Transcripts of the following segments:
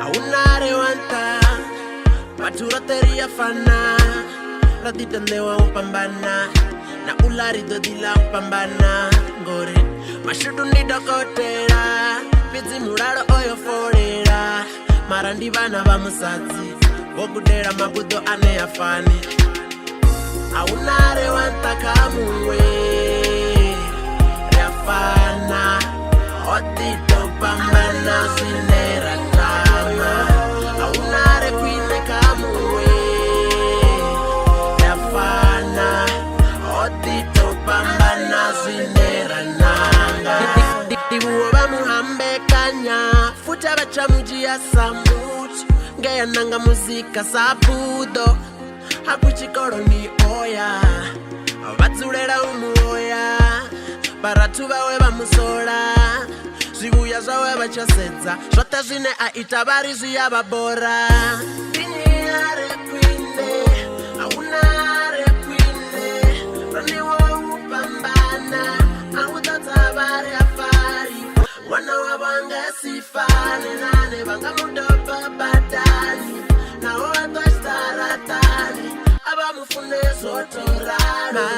Aunare wanta Paturoteria fana Ratitandewa upambana Na ularido dila upambana Ngore Mashudu nidokotera Pizi muraro oyo forera Marandi bana bamusazi Bogudera mabudo ane afani Aunare wanta kamuwe Rafana Otito pambana sinera tama Aunare kwine kamuwe Rafana Otito pambana sinera nanga Dibuwa bamuhambe kanya Futa bacha muji ya samuchi Ngeya nanga muzika sabudo Hakuchikoro ni oya Batulera umuoya Baratu bawe bamusola Zibuya zawe bachasetsa Shota zine aita barizi ya babora Binyare kwine Aunare kwine Raniwo upambana Audata bari afari Wana wabanga sifane Nane banga mudopa badani Na owa staratani Aba mufune sotorana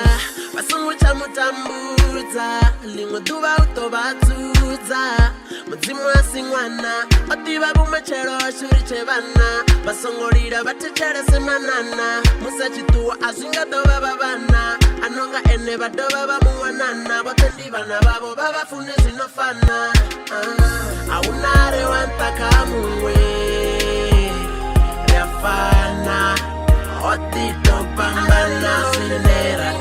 Basumucha mutambuza Lingo duba utobatuza Muzimu asingwana Otiba bumechero shuriche bana Basongorira batechere semanana Musa chituwa asinga doba babana Anonga ene badoba bamuwanana Botendi bana babo baba fune zinofana Aunare wanta kamuwe Riafana Otito pambana sinera